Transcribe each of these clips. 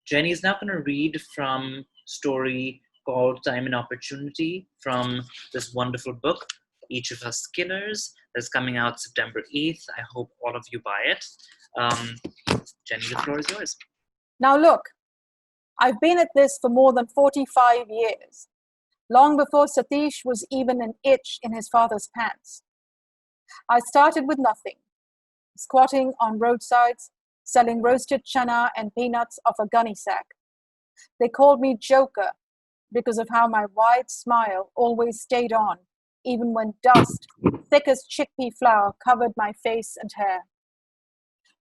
Jenny is now going to read from story called Time and Opportunity from this wonderful book, Each of Us Killers, that's coming out September 8th. I hope all of you buy it. Jenny, the floor is yours. Now look, I've been at this for more than 45 years, long before Satish was even an itch in his father's pants. I started with nothing, squatting on roadsides, selling roasted chana and peanuts off a gunny sack. They called me Joker because of how my wide smile always stayed on, even when dust, thick as chickpea flour, covered my face and hair.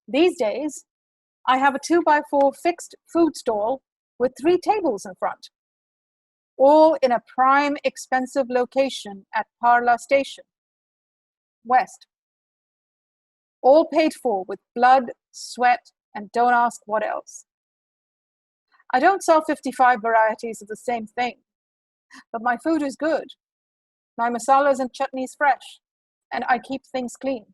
These days, I have a 2x4 fixed food stall with 3 tables in front, all in a prime expensive location at Parla Station, West. All paid for with blood, sweat, and don't ask what else. I don't sell 55 varieties of the same thing, but my food is good. My masalas and chutneys fresh, and I keep things clean.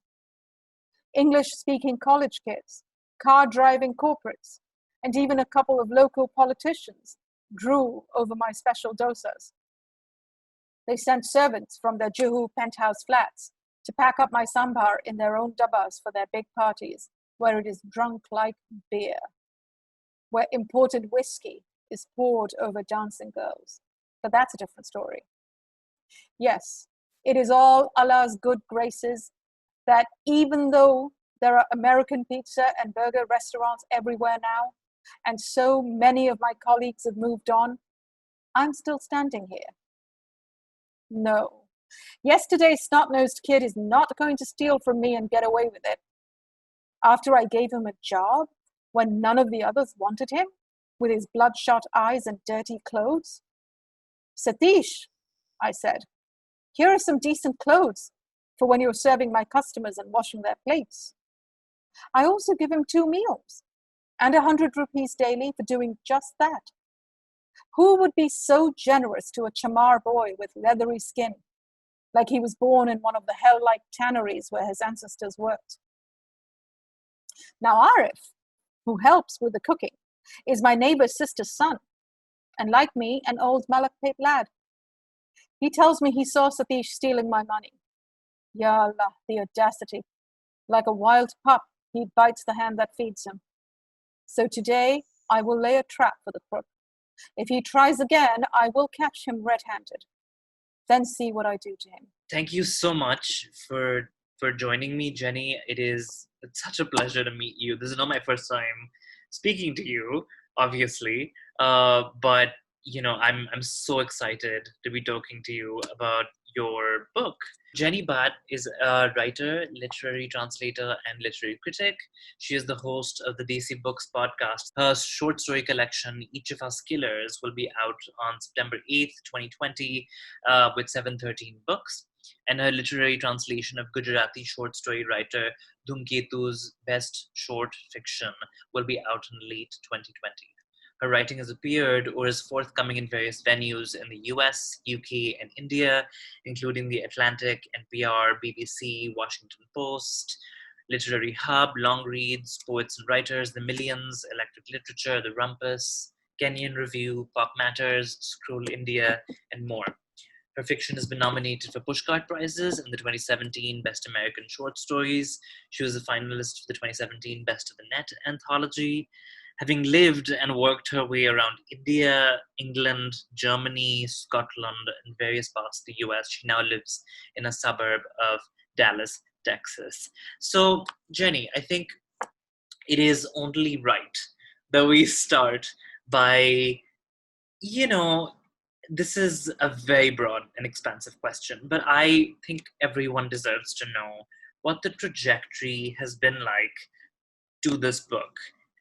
English-speaking college kids, car-driving corporates, and even a couple of local politicians drool over my special dosas. They sent servants from their Juhu penthouse flats to pack up my sambar in their own dabbas for their big parties, where it is drunk like beer, where imported whiskey is poured over dancing girls. But that's a different story. Yes, it is all Allah's good graces that even though there are American pizza and burger restaurants everywhere now, and so many of my colleagues have moved on, I'm still standing here. No, yesterday's snot-nosed kid is not going to steal from me and get away with it. After I gave him a job when none of the others wanted him, with his bloodshot eyes and dirty clothes. Satish, I said, here are some decent clothes for when you're serving my customers and washing their plates. I also give him 2 meals and 100 rupees daily for doing just that. Who would be so generous to a chamar boy with leathery skin, like he was born in one of the hell-like tanneries where his ancestors worked? Now Arif, who helps with the cooking, is my neighbor's sister's son, and like me, an old Malakpet lad. He tells me he saw Satish stealing my money. Ya Allah, the audacity. Like a wild pup, he bites the hand that feeds him. So today, I will lay a trap for the crook. If he tries again, I will catch him red-handed. Then see what I do to him. Thank you so much for joining me, Jenny. It's such a pleasure to meet you. This is not my first time speaking to you, obviously, but I'm so excited to be talking to you about your book. Jenny Bhatt is a writer, literary translator, and literary critic. She is the host of the Desi Books podcast. Her short story collection, Each of Us Killers, will be out on September 8th, 2020, with 713 books. And her literary translation of Gujarati short story writer Dhumketu's best short fiction will be out in late 2020. Her writing has appeared or is forthcoming in various venues in the US, UK, and India, including The Atlantic, NPR, BBC, Washington Post, Literary Hub, Long Reads, Poets and Writers, The Millions, Electric Literature, The Rumpus, Kenyan Review, Pop Matters, Scroll India, and more. Her fiction has been nominated for Pushcart Prizes in the 2017 Best American Short Stories. She was a finalist for the 2017 Best of the Net anthology. Having lived and worked her way around India, England, Germany, Scotland, and various parts of the US, she now lives in a suburb of Dallas, Texas. So, Jenny, I think it is only right that we start by, this is a very broad and expansive question, but I think everyone deserves to know what the trajectory has been like to this book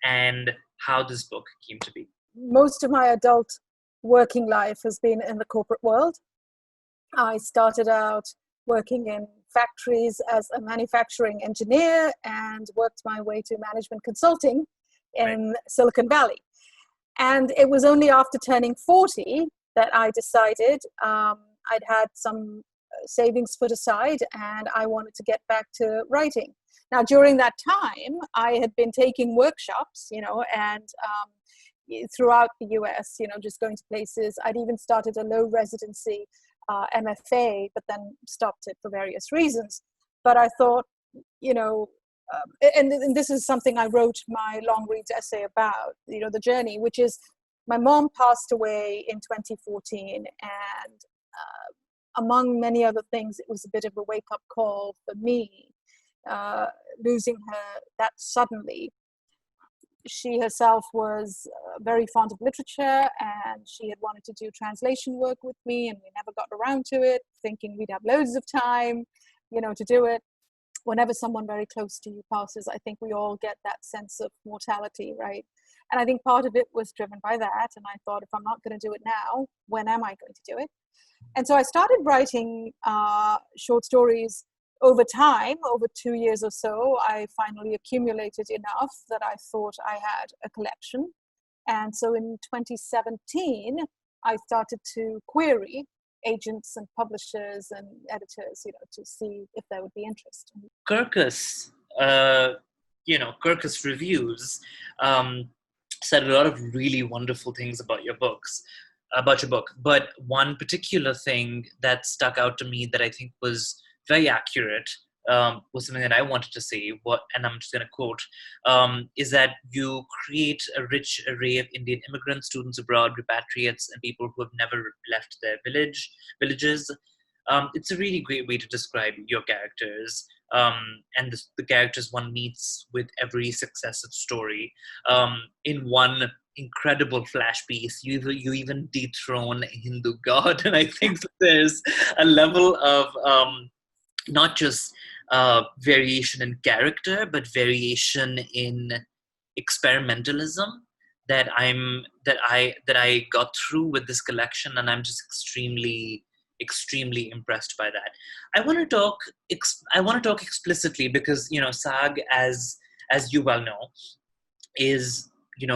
and how this book came to be. Most of my adult working life has been in the corporate world. I started out working in factories as a manufacturing engineer and worked my way to management consulting in Silicon Valley. And it was only after turning 40 that I decided I'd had some savings put aside and I wanted to get back to writing. Now, during that time, I had been taking workshops, and throughout the US, just going to places. I'd even started a low residency MFA, but then stopped it for various reasons. But I thought, and this is something I wrote my long reads essay about, the journey, which is my mom passed away in 2014. And among many other things, it was a bit of a wake-up call for me, losing her that suddenly. She herself was very fond of literature, and she had wanted to do translation work with me, and we never got around to it, thinking we'd have loads of time, to do it. Whenever someone very close to you passes, I think we all get that sense of mortality, right? And I think part of it was driven by that. And I thought, if I'm not going to do it now, when am I going to do it? And so I started writing short stories over time. Over 2 years or so, I finally accumulated enough that I thought I had a collection. And so in 2017, I started to query agents and publishers and editors, to see if there would be interest. Kirkus, Kirkus Reviews said a lot of really wonderful things about your book. But one particular thing that stuck out to me that I think was very accurate was something that I wanted to say, and I'm just going to quote, is that you create a rich array of Indian immigrants, students abroad, repatriates, and people who have never left their villages. It's a really great way to describe your characters, and the characters one meets with every successive story. In one incredible flash piece, you even dethrone a Hindu god, and I think that there's a level of not just variation in character, but variation in experimentalism that I got through with this collection, and I'm just extremely impressed by that. I want to talk explicitly because SAAG, as you well know, is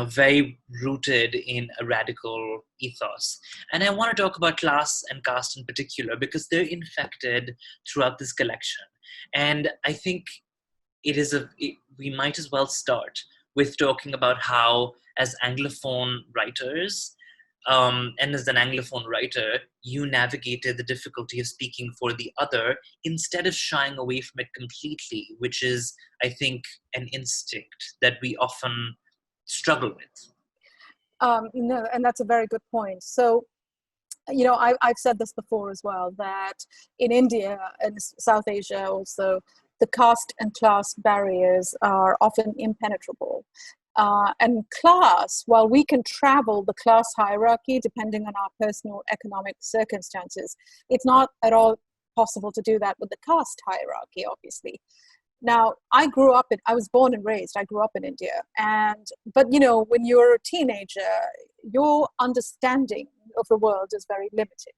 very rooted in a radical ethos. And I want to talk about class and caste in particular because they're infected throughout this collection. And I think we might as well start with talking about how, as Anglophone writers, and as an Anglophone writer, you navigated the difficulty of speaking for the other instead of shying away from it completely, which is, I think, an instinct that we often struggle with. And that's a very good point. So, I've said this before as well, that in India and South Asia also, the caste and class barriers are often impenetrable. And class, while we can travel the class hierarchy depending on our personal economic circumstances, it's not at all possible to do that with the caste hierarchy, obviously. Now, I was born and raised, I grew up in India. But when you're a teenager, your understanding of the world is very limited.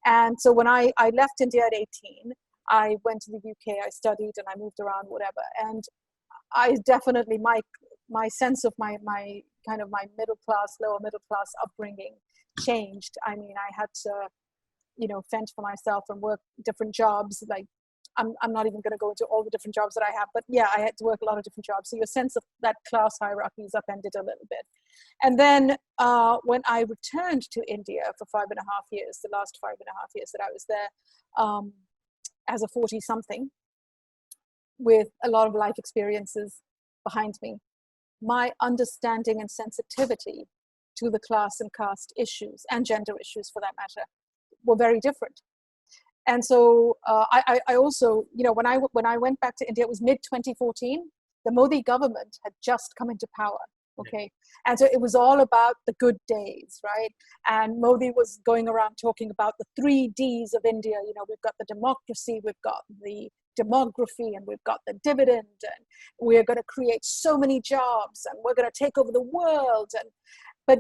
And so when I left India at 18, I went to the UK, I studied and I moved around, whatever. And I definitely, my sense of my kind of my lower middle class upbringing changed. I mean, I had to, fend for myself and work different jobs. Like, I'm not even going to go into all the different jobs that I have, but yeah, I had to work a lot of different jobs. So your sense of that class hierarchy is upended a little bit. And then when I returned to India for 5.5 years, the last 5.5 years that I was there, as a 40-something, with a lot of life experiences behind me, my understanding and sensitivity to the class and caste issues, and gender issues for that matter, were very different. And so I also, when I went back to India, it was mid-2014. The Modi government had just come into power, okay? And so it was all about the good days, right? And Modi was going around talking about the 3 Ds of India. We've got the democracy, we've got the demography, and we've got the dividend, and we're going to create so many jobs, and we're going to take over the world. But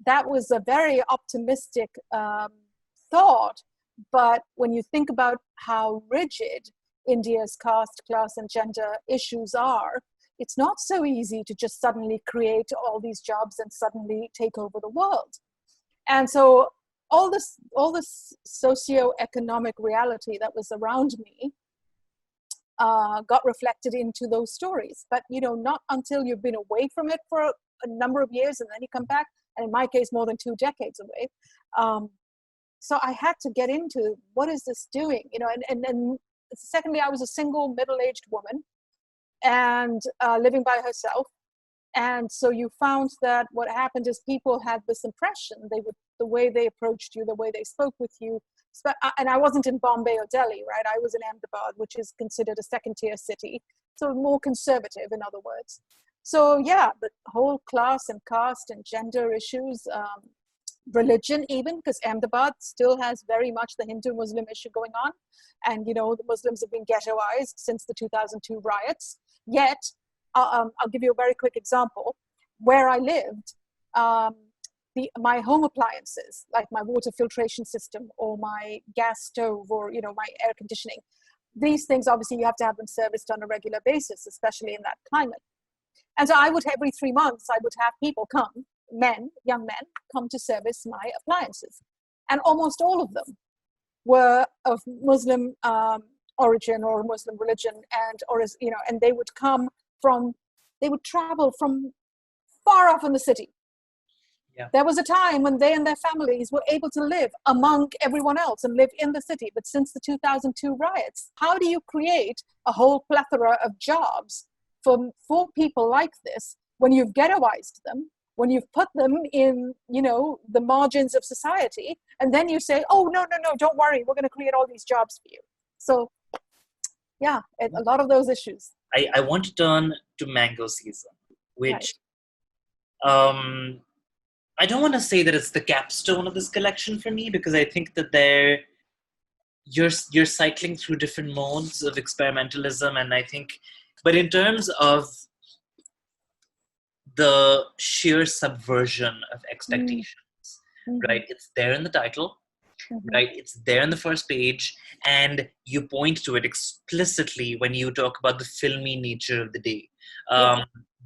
that was a very optimistic thought. But when you think about how rigid India's caste, class, and gender issues are, it's not so easy to just suddenly create all these jobs and suddenly take over the world. And so all this socioeconomic reality that was around me got reflected into those stories. But not until you've been away from it for a number of years and then you come back, and in my case, more than 2 decades away. So I had to get into what is this doing, and secondly, I was a single middle-aged woman and living by herself. And so you found that what happened is people had this impression, the way they approached you, the way they spoke with you. And I wasn't in Bombay or Delhi, right? I was in Ahmedabad, which is considered a second-tier city. So more conservative, in other words. So yeah, the whole class and caste and gender issues, religion even, because Ahmedabad still has very much the Hindu-Muslim issue going on. And, the Muslims have been ghettoized since the 2002 riots. Yet, I'll give you a very quick example. Where I lived, my home appliances, like my water filtration system or my gas stove or, my air conditioning, these things, obviously, you have to have them serviced on a regular basis, especially in that climate. And so every 3 months, I would have people come, young men, come to service my appliances. And almost all of them were of Muslim origin or Muslim religion, and they would travel from far off in the city. Yeah. There was a time when they and their families were able to live among everyone else and live in the city. But since the 2002 riots, how do you create a whole plethora of jobs for people like this when you've ghettoized them, when you've put them in, the margins of society, and then you say, oh, no, don't worry, we're going to create all these jobs for you. So, yeah, a lot of those issues. I want to turn to mango season, which I don't want to say that it's the capstone of this collection for me, because I think that you're cycling through different modes of experimentalism, and I think, but in terms of the sheer subversion of expectations, right? It's there in the title, right? It's there in the first page, and you point to it explicitly when you talk about the filmy nature of the day.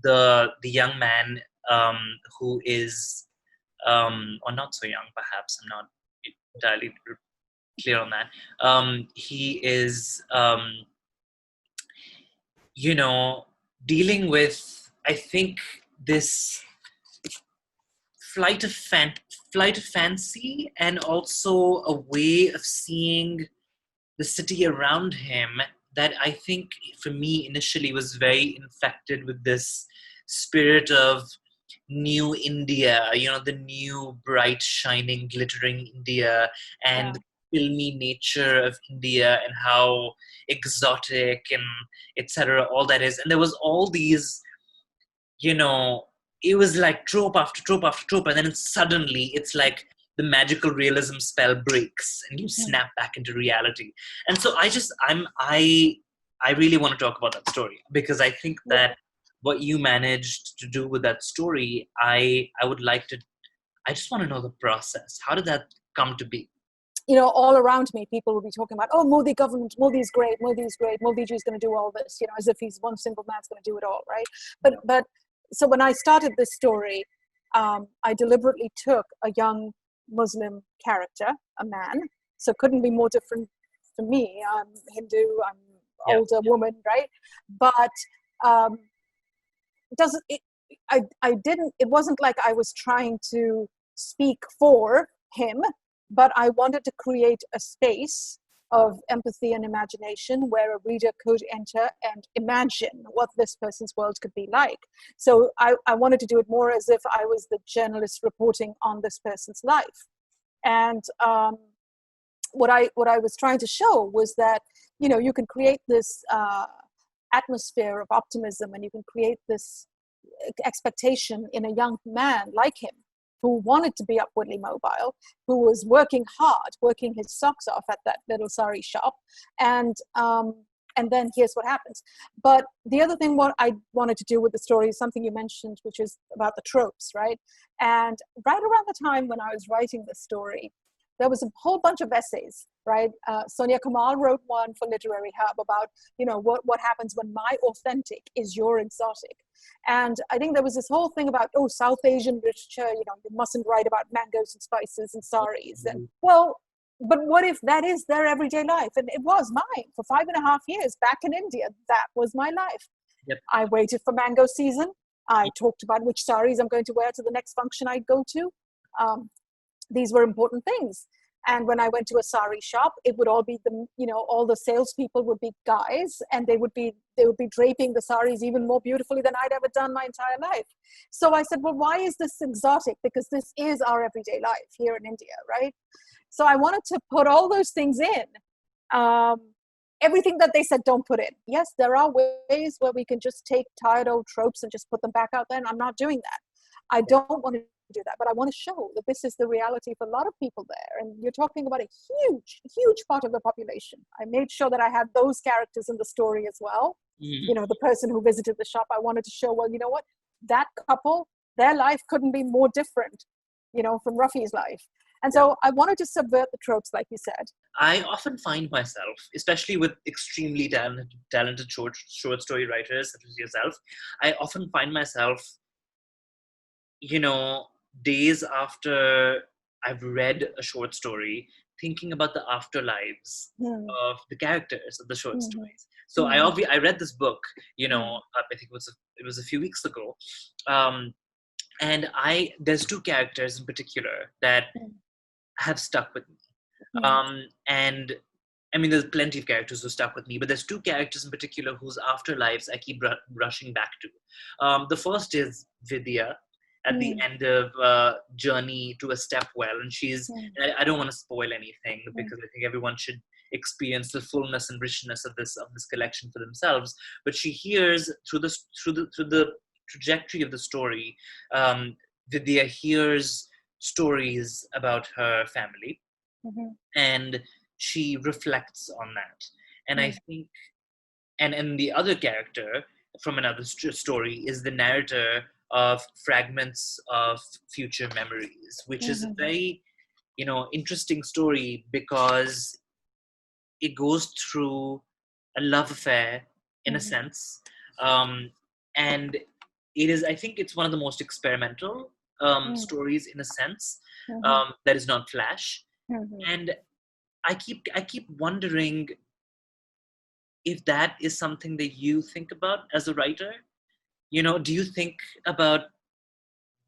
The young man who is, or not so young, perhaps, I'm not entirely clear on that. He is, dealing with, I think, this flight of fancy, and also a way of seeing the city around him that I think, for me, initially was very infected with this spirit of new India, the new, bright, shining, glittering India, and the filmy nature of India, and how exotic and etc. all that is. And there was all these, it was like trope after trope after trope, and then suddenly it's like the magical realism spell breaks and you snap back into reality. And so I really want to talk about that story, because I think that what you managed to do with that story, I just want to know the process. How did that come to be? All around me, people will be talking about, oh, Modi government, Modi's great, Modi's great, Modi's going to do all this, as if he's one single man's going to do it all, right? But so when I started this story, I deliberately took a young Muslim character, a man, so couldn't be more different from me. I'm Hindu, I'm older woman, right? But it wasn't like I was trying to speak for him, but I wanted to create a space of empathy and imagination where a reader could enter and imagine what this person's world could be like. So I wanted to do it more as if I was the journalist reporting on this person's life. And what I was trying to show was that, you can create this atmosphere of optimism, and you can create this expectation in a young man like him, who wanted to be upwardly mobile, who was working hard, working his socks off at that little sari shop. And then here's what happens. But the other thing what I wanted to do with the story is something you mentioned, which is about the tropes, right? And right around the time when I was writing this story, there was a whole bunch of essays, right? Sonia Kamal wrote one for Literary Hub about, what happens when my authentic is your exotic. And I think there was this whole thing about, South Asian literature, you mustn't write about mangoes and spices and saris. And well, but what if that is their everyday life? And it was mine for 5.5 years back in India. That was my life. Yep. I waited for mango season. I talked about which saris I'm going to wear to the next function I go to. These were important things. And when I went to a sari shop, it would all be all the salespeople would be guys, and they would be draping the saris even more beautifully than I'd ever done my entire life. So I said, well, why is this exotic? Because this is our everyday life here in India, right? So I wanted to put all those things in. Everything that they said don't put in. Yes, there are ways where we can just take tired old tropes and just put them back out there, and I'm not doing that. I don't want to do that, but I want to show that this is the reality for a lot of people there. And you're talking about a huge part of the population. I made sure that I had those characters in the story as well. Mm-hmm. The person who visited the shop, I wanted to show, well, you know what, that couple, their life couldn't be more different, from Rafi's life. And so I wanted to subvert the tropes, like you said. I often find myself, especially with extremely talented short story writers such as yourself, I often find myself, days after I've read a short story, thinking about the afterlives of the characters of the short stories. So I read this book, I think it was a few weeks ago, and there's two characters in particular that have stuck with me. And I mean, there's plenty of characters who stuck with me, but there's two characters in particular whose afterlives I keep rushing back to. The first is Vidya at the end of Journey to a Stepwell, and she's. I don't want to spoil anything because I think everyone should experience the fullness and richness of this collection for themselves. But she hears through the trajectory of the story, Vidya hears stories about her family, and she reflects on that. And I think, and the other character from another story is the narrator of Fragments of Future Memories, which is a very, interesting story because it goes through a love affair in a sense. And it is, I think it's one of the most experimental stories in a sense, that is not flash. And I keep wondering if that is something that you think about as a writer. Do you think about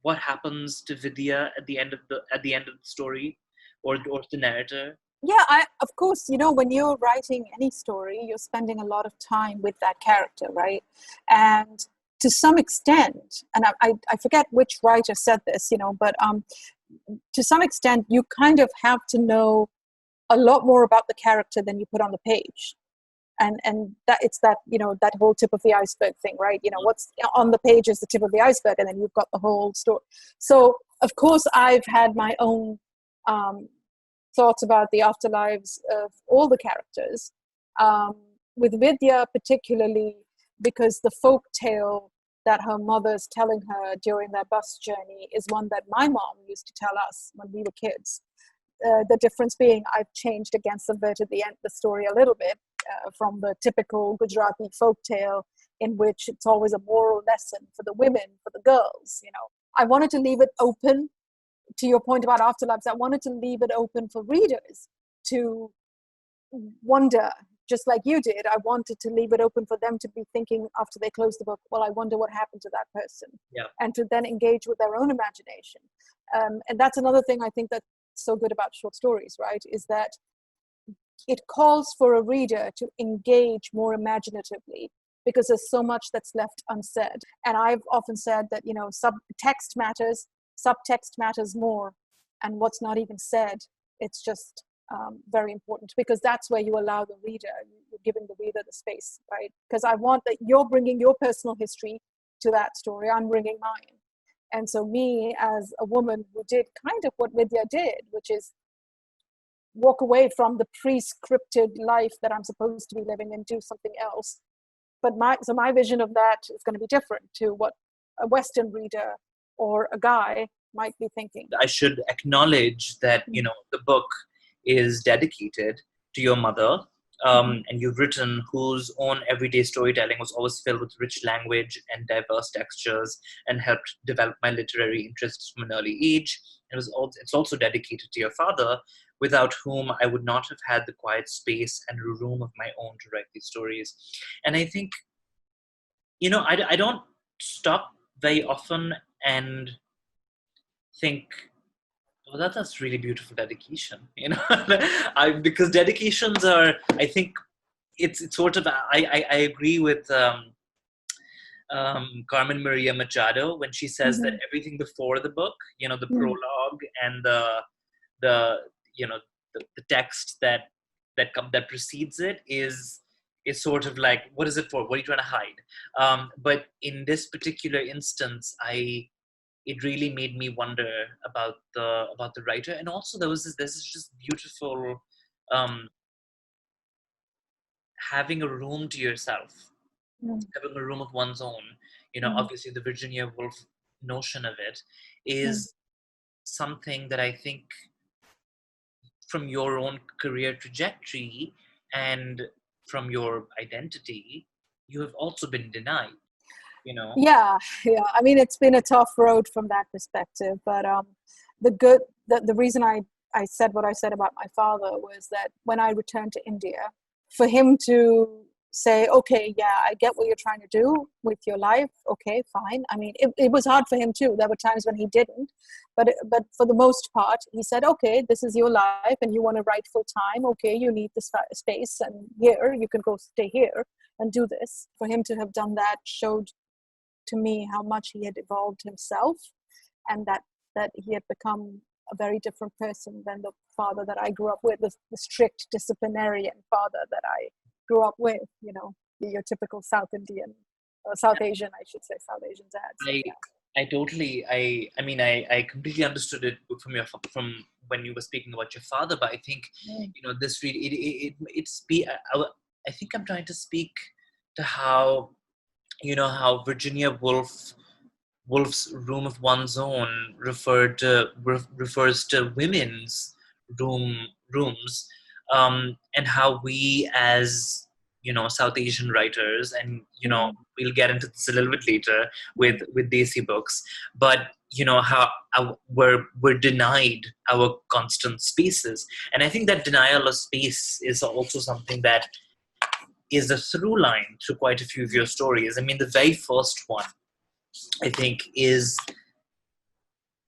what happens to Vidya at the end of the story, or the narrator? Yeah, of course, when you're writing any story, you're spending a lot of time with that character, right? And to some extent, and I forget which writer said this, but to some extent, you kind of have to know a lot more about the character than you put on the page. And that it's that, that whole tip of the iceberg thing, right? What's on the page is the tip of the iceberg, and then you've got the whole story. So, of course, I've had my own thoughts about the afterlives of all the characters. With Vidya particularly, because the folk tale that her mother's telling her during their bus journey is one that my mom used to tell us when we were kids. The difference being I've changed again, subverted the story a little bit from the typical Gujarati folk tale in which it's always a moral lesson for the women, for the girls. I wanted to leave it open. To your point about afterlives, I wanted to leave it open for readers to wonder, just like you did. I wanted to leave it open for them to be thinking after they close the book, well, I wonder what happened to that person. And to then engage with their own imagination. And that's another thing I think that's so good about short stories, right, is that it calls for a reader to engage more imaginatively because there's so much that's left unsaid. And I've often said that, subtext matters more, and what's not even said, it's just very important, because that's where you allow the reader, you're giving the reader the space, right? Because I want that you're bringing your personal history to that story, I'm bringing mine. And so me as a woman who did kind of what Vidya did, which is walk away from the pre-scripted life that I'm supposed to be living and do something else. But my vision of that is going to be different to what a Western reader or a guy might be thinking. I should acknowledge that, the book is dedicated to your mother, and you've written whose own everyday storytelling was always filled with rich language and diverse textures and helped develop my literary interests from an early age. It's also dedicated to your father, without whom I would not have had the quiet space and room of my own to write these stories. And I think, I don't stop very often and think, well, that's really beautiful dedication, you know. Because dedications are, I think, it's sort of, I agree with Carmen Maria Machado when she says that Mm-hmm. everything before the book, you know, the Mm-hmm. prologue and the you know the text that precedes it is sort of like, what is it for? What are you trying to hide? But in this particular instance, it really made me wonder about the writer, and also this is just beautiful, um, having a room to yourself, having a room of one's own. You know, Mm-hmm. obviously the Virginia Woolf notion of it Mm-hmm. is something that I think from your own career trajectory and from your identity, you have also been denied, you know? Yeah, yeah. I mean, it's been a tough road from that perspective, but the good, the reason I said what I said about my father was that when I returned to India, for him to say, okay, yeah, I get what you're trying to do with your life. Okay, fine. I mean, it was hard for him too. There were times when he didn't, but for the most part, he said, okay, this is your life and you want to write full time. Okay, you need this space, and here you can go stay here and do this. For him to have done that showed to me how much he had evolved himself, and that he had become a very different person than the father that I grew up with, the strict disciplinarian father that I grew up with, you know, your typical South Indian or South Asian, I should say, South Asian dad. So I yeah. I totally I mean I completely understood it from when you were speaking about your father, but I think, Mm. you know, this really I think I'm trying to speak to how, you know, how Virginia Woolf's room of one's own refers to women's rooms, and how we as, you know, South Asian writers, and, you know, Mm. we'll get into this a little bit later Mm. with Desi books, but, you know, how we're denied our constant spaces, and I think that denial of space is also something that is a through line through quite a few of your stories. I mean, the very first one, I think, is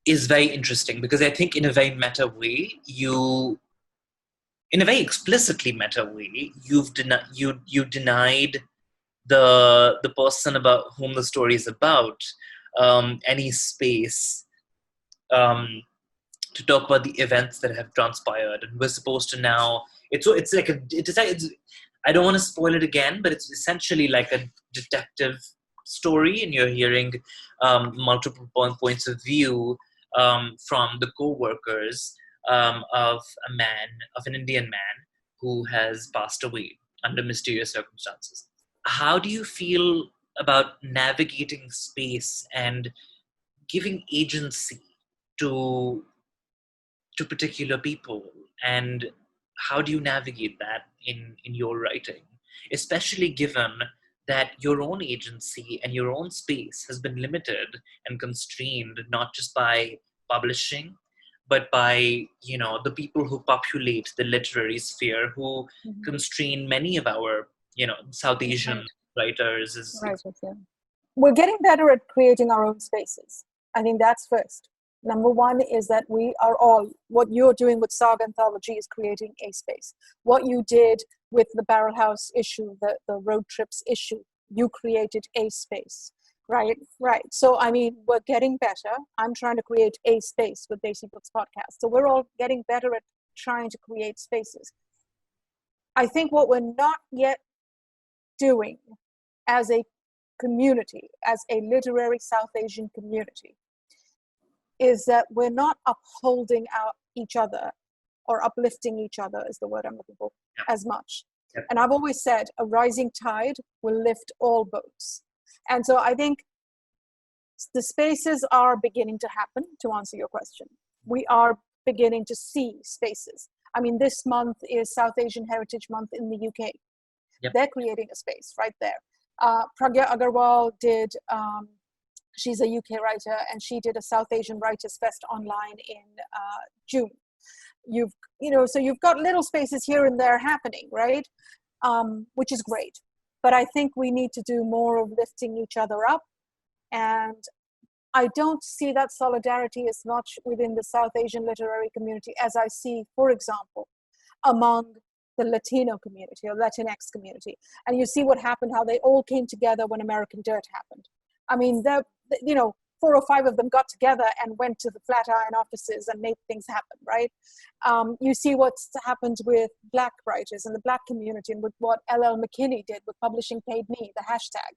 very interesting because I think in a very meta way, in a very explicitly meta way, you denied the person about whom the story is about, any space, um, to talk about the events that have transpired, and we're supposed to now. It's like it's I don't want to spoil it again, but it's essentially like a detective story, and you're hearing, multiple points of view, from the co-workers, of an Indian man who has passed away under mysterious circumstances. How do you feel about navigating space and giving agency to particular people, and how do you navigate that in your writing, especially given that your own agency and your own space has been limited and constrained not just by publishing, but by, you know, the people who populate the literary sphere, who Mhm. constrain many of our, you know, South Asian Right, writers is. right, yeah. We're getting better at creating our own spaces. I think that's first. Number one is that we are all, what you're doing with SAAG Anthology is creating a space. What you did with the Barrel House issue, the road trips issue, you created a space, right? Right. So, I mean, we're getting better. I'm trying to create a space with Desi Books Podcast. So we're all getting better at trying to create spaces. I think what we're not yet doing as a community, as a literary South Asian community, is that we're not upholding each other or uplifting each other is the word I'm looking for, as much. Yep. And I've always said a rising tide will lift all boats. And so I think the spaces are beginning to happen, to answer your question. We are beginning to see spaces. I mean, this month is South Asian Heritage Month in the UK. Yep. They're creating a space right there. Pragya Agarwal did, she's a UK writer, and she did a South Asian Writers Fest online in June. So you've got little spaces here and there happening, right? Which is great. But I think we need to do more of lifting each other up and I don't see that solidarity as much within the South Asian literary community as I see, for example, among the Latino community or Latinx community. And you see what happened, how they all came together when American Dirt happened. I mean, you know, 4 or 5 of them got together and went to the Flatiron offices and made things happen, right? You see what's happened with Black writers and the Black community, and with what L.L. McKinney did with Publishing Paid Me, the hashtag.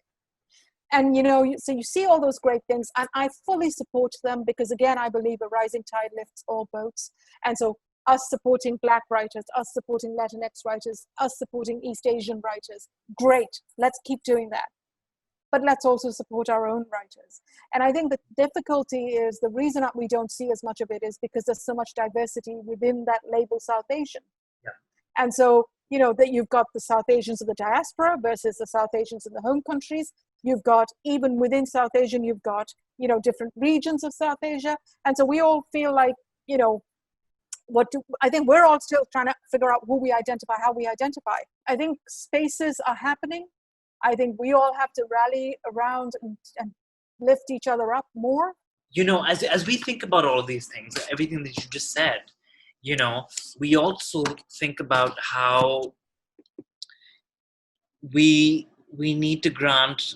And, you know, so you see all those great things, and I fully support them because, again, I believe a rising tide lifts all boats. And so us supporting Black writers, us supporting Latinx writers, us supporting East Asian writers, great, let's keep doing that. But let's also support our own writers. And I think the difficulty is, the reason that we don't see as much of it is because there's so much diversity within that label South Asian. Yeah. And so, you know, that you've got the South Asians of the diaspora versus the South Asians in the home countries. You've got, even within South Asian, you've got, you know, different regions of South Asia. And so we all feel like, you know, I think we're all still trying to figure out who we identify, how we identify. I think spaces are happening. I think we all have to rally around and lift each other up more. You know, as we think about all of these things, everything that you just said, you know, we also think about how we need to grant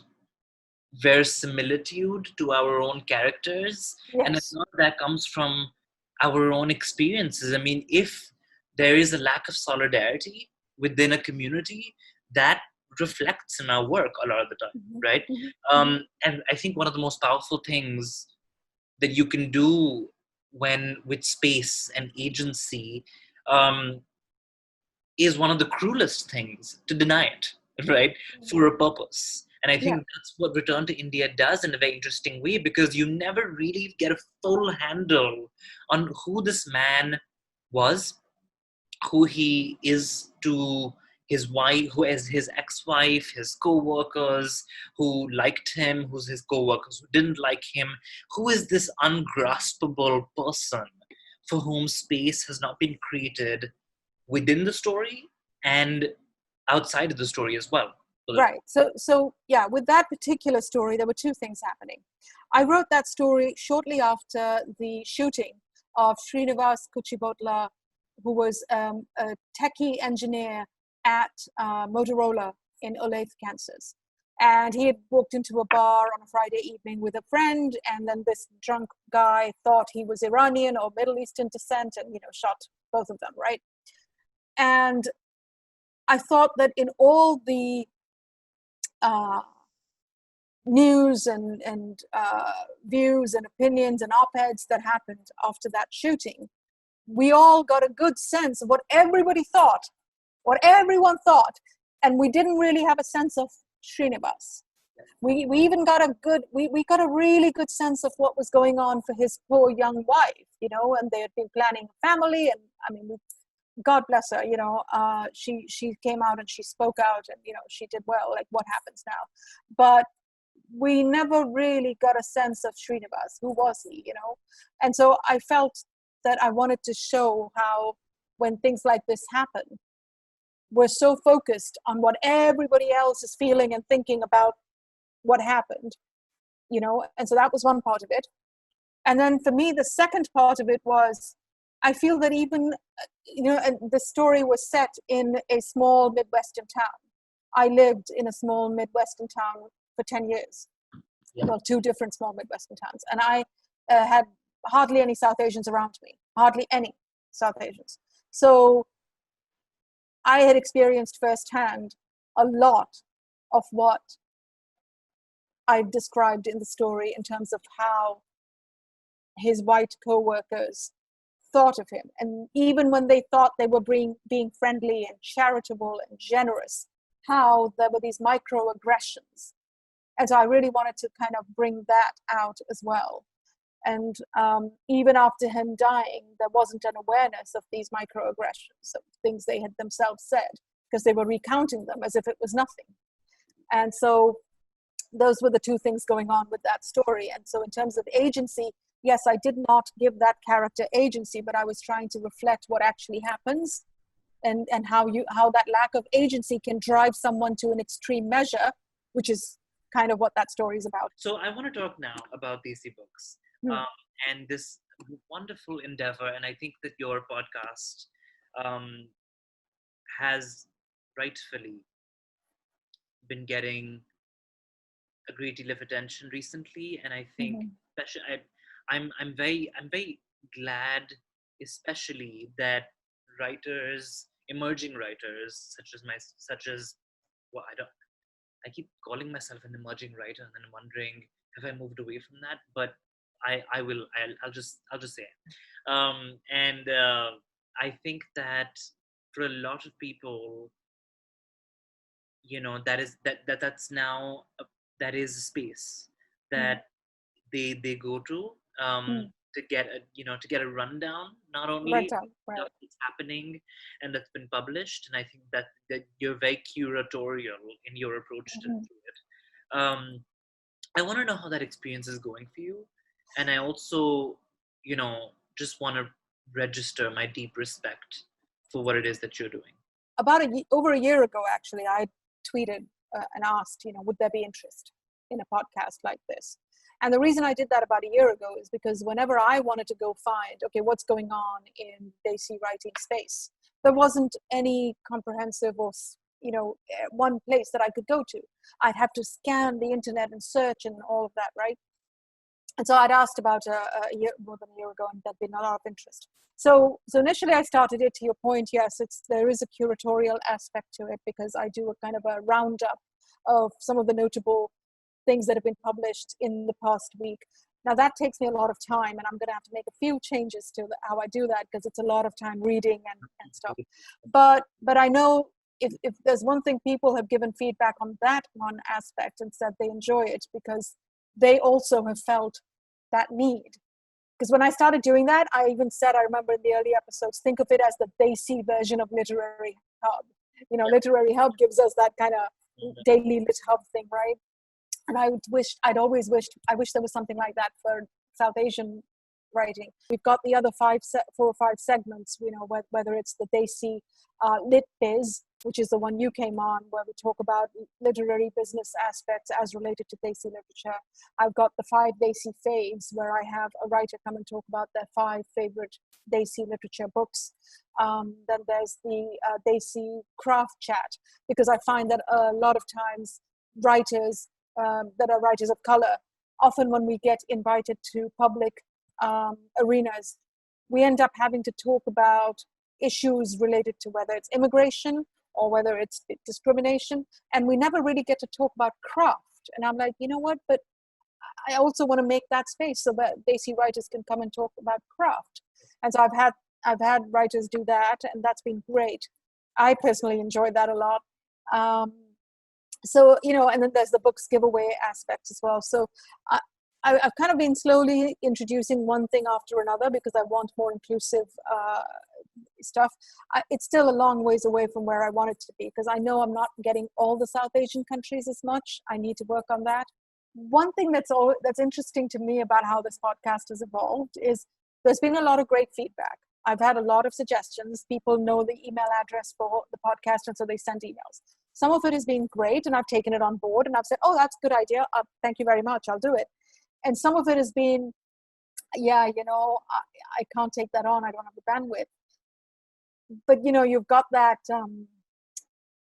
verisimilitude to our own characters. Yes. And a lot of that comes from our own experiences. I mean, if there is a lack of solidarity within a community, that reflects in our work a lot of the time, right? And I think one of the most powerful things that you can do with space and agency is one of the cruelest things, to deny it, right? For a purpose. And I think that's what Return to India does in a very interesting way, because you never really get a full handle on who this man was, who he is to his wife, who is his ex-wife, his co-workers who liked him, who's his co-workers who didn't like him. Who is this ungraspable person for whom space has not been created within the story and outside of the story as well? Right. So yeah, with that particular story, there were 2 things happening. I wrote that story shortly after the shooting of Srinivas Kuchibhotla, who was a techie engineer at Motorola in Olathe, Kansas. And he had walked into a bar on a Friday evening with a friend, and then this drunk guy thought he was Iranian or Middle Eastern descent and, you know, shot both of them, right? And I thought that in all the news and views and opinions and op-eds that happened after that shooting, we all got a good sense of what everybody thought, what everyone thought, and we didn't really have a sense of Srinivas. We even got we got a really good sense of what was going on for his poor young wife, you know, and they had been planning a family, and I mean, God bless her, you know, she came out and she spoke out, and, you know, she did well, like what happens now. But we never really got a sense of Srinivas. Who was he, you know? And so I felt that I wanted to show how, when things like this happen, we're so focused on what everybody else is feeling and thinking about what happened, you know? And so that was one part of it. And then for me, the second part of it was, I feel that even, you know, and the story was set in a small Midwestern town. I lived in a small Midwestern town for 10 years. Yeah. Well, 2 different small Midwestern towns. And I had hardly any South Asians around me, hardly any South Asians. So I had experienced firsthand a lot of what I've described in the story in terms of how his white co-workers thought of him. And even when they thought they were being friendly and charitable and generous, how there were these microaggressions. And so I really wanted to kind of bring that out as well. And even after him dying, there wasn't an awareness of these microaggressions, of things they had themselves said, because they were recounting them as if it was nothing. And so those were the 2 things going on with that story. And so in terms of agency, yes, I did not give that character agency, but I was trying to reflect what actually happens, and how that lack of agency can drive someone to an extreme measure, which is kind of what that story is about. So I want to talk now about Desi books, Hmm. um, and this wonderful endeavor. And I think that your podcast um, has rightfully been getting a great deal of attention recently, and I think, Hmm. especially, I'm very glad, especially that writers, emerging writers, such as, well, I keep calling myself an emerging writer, and then I'm wondering, have I moved away from that? But I'll just say it. And I think that for a lot of people, that's now that is a space Hmm. that they go to, Hmm. to get a to get a rundown, not Right only on, stuff right. that's happening and that's been published. And I think that you're very curatorial in your approach to Hmm. it. I want to know how that experience is going for you, and I also, just want to register my deep respect for what it is that you're doing. Over a year ago, actually, I tweeted and asked, would there be interest in a podcast like this? And the reason I did that about a year ago is because whenever I wanted to go find, okay, what's going on in Desi writing space, there wasn't any comprehensive or one place that I could go to. I'd have to scan the internet and search and all of that, right? And so I'd asked about a year, more than a year ago, and there'd been a lot of interest. So initially I started it. To your point, yes, there is a curatorial aspect to it because I do a kind of a roundup of some of the notable things that have been published in the past week. Now that takes me a lot of time, and I'm going to have to make a few changes to how I do that because it's a lot of time reading and stuff. But I know if there's one thing people have given feedback on that one aspect and said they enjoy it because they also have felt that need. Because when I started doing that, I even said, I remember in the early episodes, think of it as the Desi version of Literary Hub. Literary Hub gives us that kind of daily lit hub thing, right? And I wish there was something like that for South Asian writing. We've got the other 4 or 5 segments, whether it's the Desi Lit Biz, which is the one you came on, where we talk about literary business aspects as related to Desi literature. I've got the 5 Desi faves, where I have a writer come and talk about their 5 favorite Desi literature books. Then there's the Desi craft chat, because I find that a lot of times writers that are writers of color, often when we get invited to public arenas, we end up having to talk about issues related to whether it's immigration or whether it's discrimination, and we never really get to talk about craft. And I'm like, you know what, but I also want to make that space so that Desi writers can come and talk about craft. And so I've had writers do that, and that's been great. I personally enjoyed that a lot. So and then there's the books giveaway aspect as well. So I've kind of been slowly introducing one thing after another because I want more inclusive stuff. It's still a long ways away from where I want it to be because I know I'm not getting all the South Asian countries as much. I need to work on that. One thing that's interesting to me about how this podcast has evolved is there's been a lot of great feedback. I've had a lot of suggestions. People know the email address for the podcast, and so they send emails. Some of it has been great, and I've taken it on board, and I've said, oh, that's a good idea. Thank you very much. I'll do it. And some of it has been, yeah, I can't take that on. I don't have the bandwidth. But, you've got that,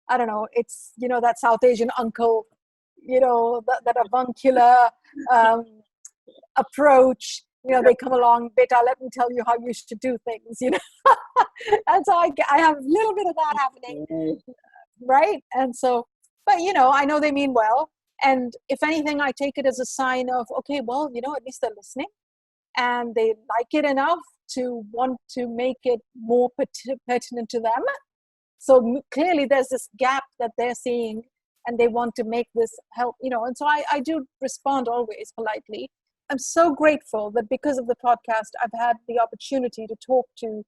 I don't know, it's, that South Asian uncle, that avuncular approach. They come along, beta, let me tell you how you should do things, And so I have a little bit of that happening, right? And so, but, I know they mean well. And if anything, I take it as a sign of, okay, well, at least they're listening. And they like it enough to want to make it more pertinent to them. So clearly there's this gap that they're seeing, and they want to make this help, and so I do respond always politely. I'm so grateful that because of the podcast, I've had the opportunity to talk to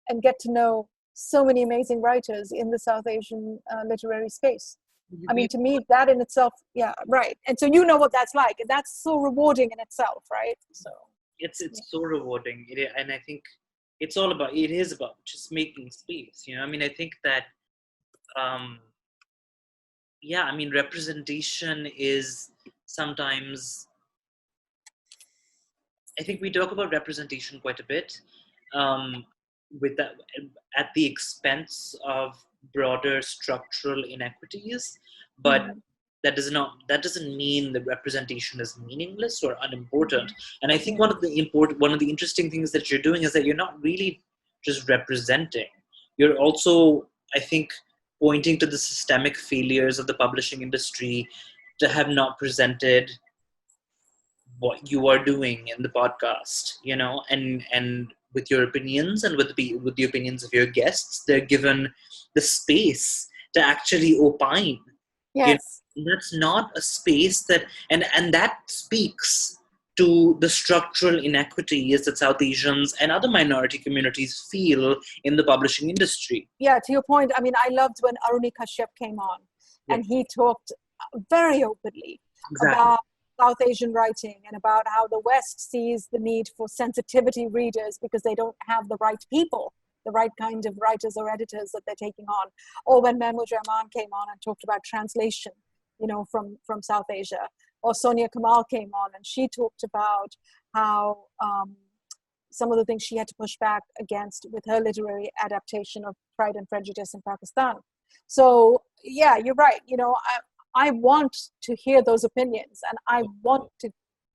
and get to know so many amazing writers in the South Asian literary space. I mean, to me, that in itself, yeah, right. And so what that's like, and that's so rewarding in itself, right? So it's so rewarding, and I think it is about just making space. I mean, I think that yeah, I mean, representation is sometimes, I think we talk about representation quite a bit, um, with that at the expense of broader structural inequities, but Mhm. that doesn't mean that representation is meaningless or unimportant. Mhm. And I think Yeah. one of the interesting things that you're doing is that you're not really just representing. You're also, I think, pointing to the systemic failures of the publishing industry to have not presented what you are doing in the podcast, and with your opinions and with the opinions of your guests, they're given the space to actually opine. you Yes. know that's not a space and that speaks to the structural inequities that South Asians and other minority communities feel in the publishing industry. Yeah, to your point, I mean, I loved when Aruni Kashyap came on Yeah, and he talked very openly exactly. about South Asian writing and about how the West sees the need for sensitivity readers because they don't have the right people, the right kind of writers or editors that they're taking on. Or when Mahmood Rahman came on and talked about translation, from South Asia. Or Sonia Kamal came on and she talked about how some of the things she had to push back against with her literary adaptation of Pride and Prejudice in Pakistan. So yeah, you're right. I want to hear those opinions and I want to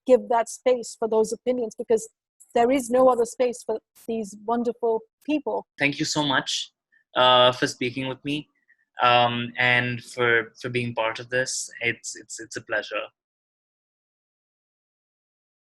give that space for those opinions because there is no other space for these wonderful people. Thank you so much for speaking with me, and for being part of this. It's a pleasure.